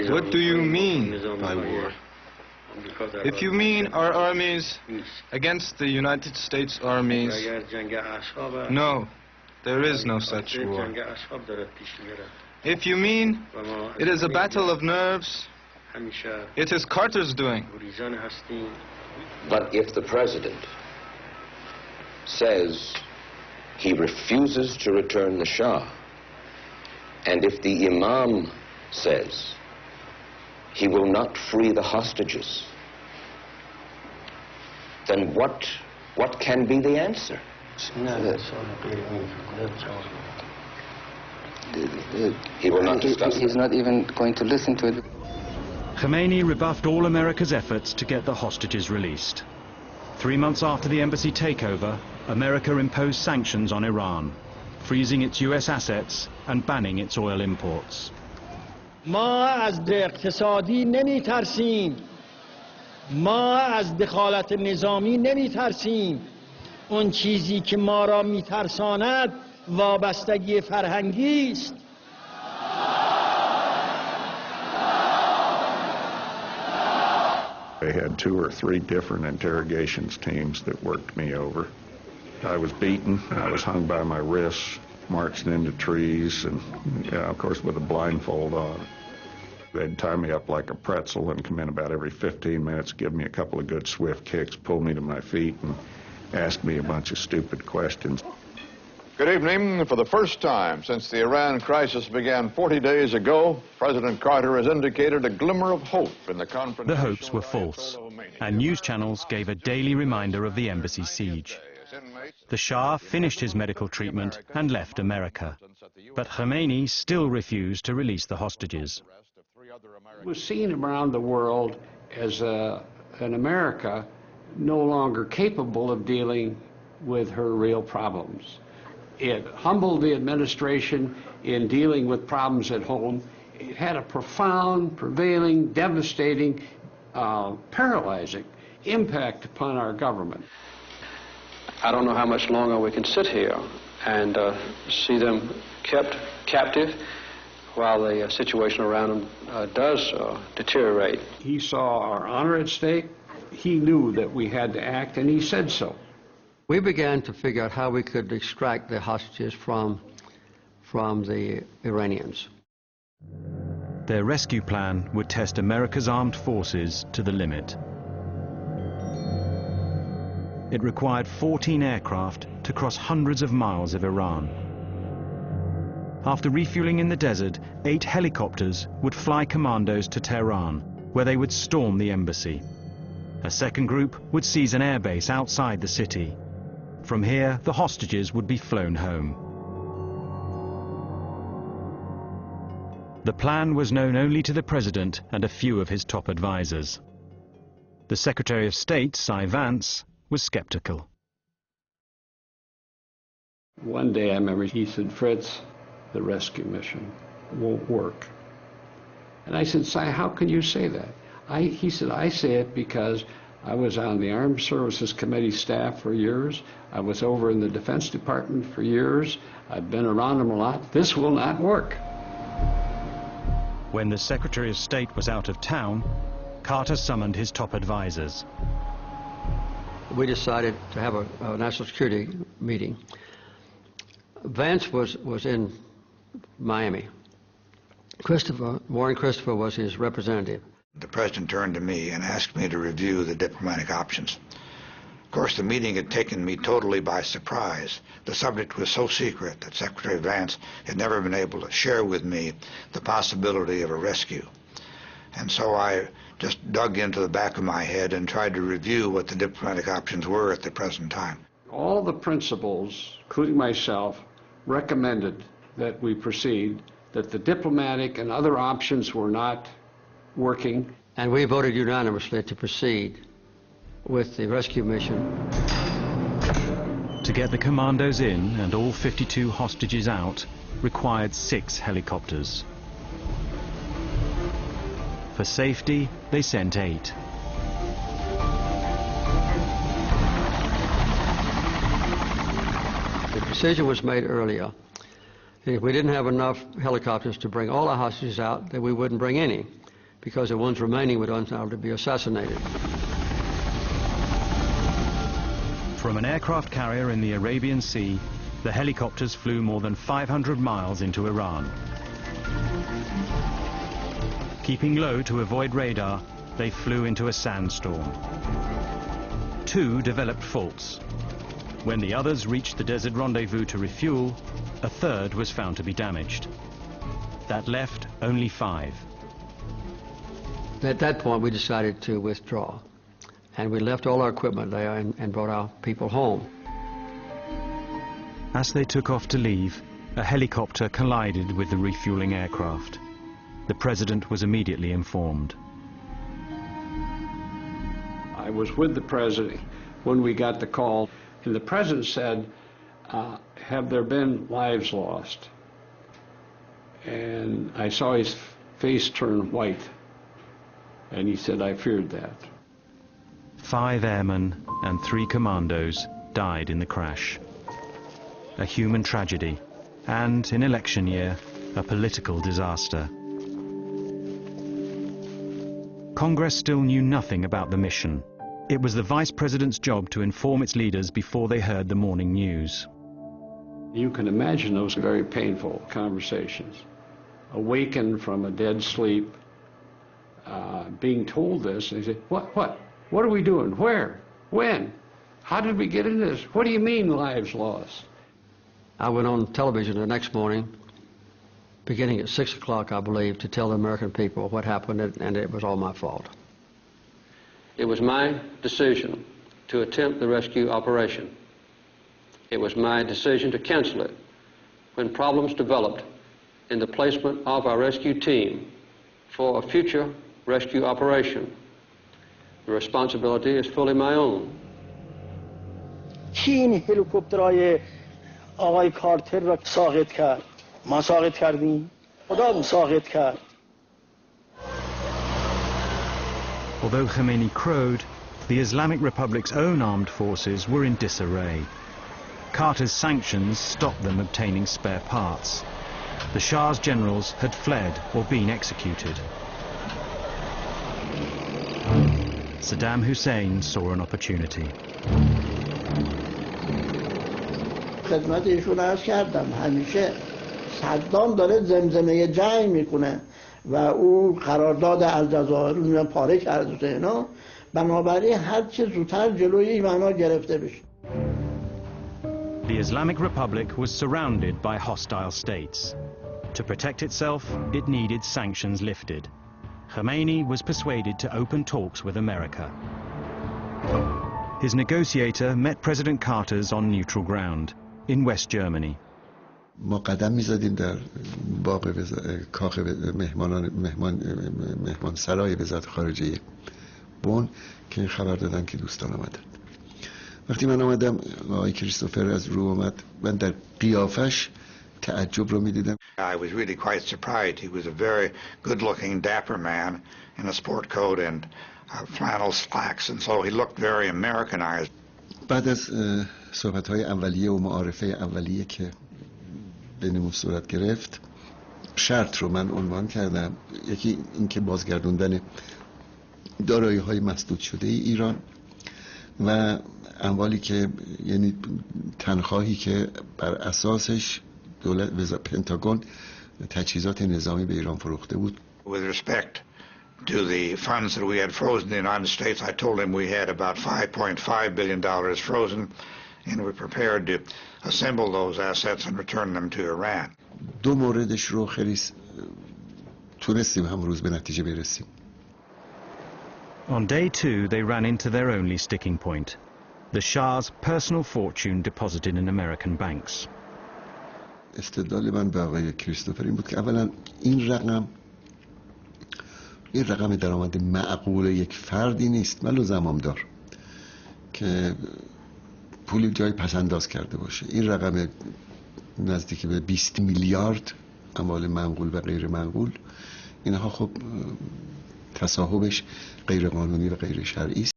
What do you mean by war? If you mean our armies against the United States armies, no, there is no such war. If you mean it is a battle of nerves, it is Carter's doing. But if the president says he refuses to return the Shah, and if the Imam says he will not free the hostages, then what can be the answer? He will not discuss it. He's not even going to listen to it. Khomeini rebuffed all America's efforts to get the hostages released. 3 months after the embassy takeover, America imposed sanctions on Iran, freezing its US assets and banning its oil imports. ما از اقتصادی نمی ترسیم، ما از دخالت نظامی نمی ترسیم. اون چیزی که ما را می ترساند وابستگی فرهنگی است. They had 2 or 3 different interrogations teams that worked me over. I was beaten, I was hung by my wrists, marched into trees, and of course with a blindfold on. They'd tie me up like a pretzel and come in about every 15 minutes, give me a couple of good swift kicks, pull me to my feet, and ask me a bunch of stupid questions. Good evening. For the first time since the Iran crisis began 40 days ago, President Carter has indicated a glimmer of hope in the confrontation. The hopes were false, and news channels gave a daily reminder of the embassy siege. The Shah finished his medical treatment and left America, but Khomeini still refused to release the hostages. It was seen around the world as an America no longer capable of dealing with her real problems. It humbled the administration in dealing with problems at home. It had a profound, prevailing, devastating, paralyzing impact upon our government. I don't know how much longer we can sit here and see them kept captive while the situation around them does deteriorate. He saw our honor at stake. He knew that we had to act, and he said so. We began to figure out how we could extract the hostages from the Iranians. Their rescue plan would test America's armed forces to the limit. It required 14 aircraft to cross hundreds of miles of Iran. After refueling in the desert, 8 helicopters would fly commandos to Tehran, where they would storm the embassy. A second group would seize an airbase outside the city. From here, the hostages would be flown home. The plan was known only to the president and a few of his top advisors. The Secretary of State, Cy Vance, was skeptical. One day I remember he said, "Fritz, the rescue mission won't work." And I said, "Cy, how can you say that?" He said, "I say it because I was on the Armed Services Committee staff for years. I was over in the Defense Department for years. I've been around them a lot. This will not work." When the Secretary of State was out of town, Carter summoned his top advisors. We decided to have a national security meeting. Vance was in Miami. Warren Christopher was his representative. The president turned to me and asked me to review the diplomatic options. Of course, the meeting had taken me totally by surprise. The subject was so secret that Secretary Vance had never been able to share with me the possibility of a rescue. And so I just dug into the back of my head and tried to review what the diplomatic options were at the present time. All the principals, including myself, recommended that we proceed, that the diplomatic and other options were not working. And we voted unanimously to proceed with the rescue mission. To get the commandos in and all 52 hostages out required 6 helicopters. For safety, they sent 8. The decision was made earlier If we didn't have enough helicopters to bring all our hostages out, then we wouldn't bring any, because the ones remaining would undoubtedly be assassinated. From an aircraft carrier in the Arabian Sea, the helicopters flew more than 500 miles into Iran. Keeping low to avoid radar, they flew into a sandstorm. 2 developed faults. When the others reached the desert rendezvous to refuel, a third was found to be damaged. That left only 5. At that point, we decided to withdraw. And we left all our equipment there and brought our people home. As they took off to leave, a helicopter collided with the refueling aircraft. The president was immediately informed. I was with the president when we got the call, and the president said, have there been lives lost? And I saw his face turn white, and he said, I feared that. 5 airmen and 3 commandos died in the crash. A human tragedy, and in election year, a political disaster. Congress still knew nothing about the mission. It was the vice president's job to inform its leaders before they heard the morning news. You can imagine those very painful conversations. Awakened from a dead sleep, being told this, and they say, what are we doing? Where? When? How did we get into this? What do you mean lives lost? I went on television the next morning, beginning at 6 o'clock, I believe, to tell the American people what happened, and it was all my fault. It was my decision to attempt the rescue operation. It was my decision to cancel it when problems developed in the placement of our rescue team for a future rescue operation. The responsibility is fully my own. کی این هلیکوپترهای آقای کارتر را ساقط کرد؟ ما ساقط کردیم؟ خدا ساقط کرد. Although Khomeini crowed, the Islamic Republic's own armed forces were in disarray. Carter's sanctions stopped them obtaining spare parts. The Shah's generals had fled or been executed. Saddam Hussein saw an opportunity. خدمت ایشون عرض کردم همیشه صدام داره زمزمه جنگ میکنه و او قرارداد الجزایر رو پاره کرده اینا، بنابراین هر چه زودتر جلوی ایران گرفته بشه. The Islamic Republic was surrounded by hostile states. To protect itself, it needed sanctions lifted. Khomeini was persuaded to open talks with America. His negotiator met President Carter's on neutral ground, in West Germany. ما قدم می‌زدیم در باغ کاخ مهمان سرای وزارت خارجه بن که خبر دادن که دوستان آمدن. وقتی من آمدم آقای کریستوفر از رو اومد، من در قیافش تعجب رو می‌دیدم. I was really quite surprised. He was a very good-looking, dapper man in a sport coat and flannel slacks, and so he looked very Americanized. بعد از صحبت‌های اولیه و معارفه اولیه که بینمون صورت گرفت، شرط رو من عنوان کردم. یکی اینکه بازگردوندن دارایی‌های مسدود شده ایران و اموالی که یعنی تنخواهی که بر اساسش دولت پنتاگون تجهیزات نظامی به ایران فروخته بود. With respect to the funds that we had frozen in the United States, I told him we had about $5.5 billion frozen, and we're prepared to assemble those assets and return them to Iran. دو موردش رو خیلی تونستیم هم روز به نتیجه برسیم. On day 2, they ran into their only sticking point, the Shah's personal fortune deposited in American banks. استدلال من به آقای کریستوفر این بود که اولا این رقم درآمد معقول یک فردی نیست، ملو زمامدار که پولی جای پسنداز کرده باشه. این رقم نزدیک به 20 میلیارد اموال منقول و غیر منقول، اینها خب تصاحبش غیر قانونی و غیر شرعی است.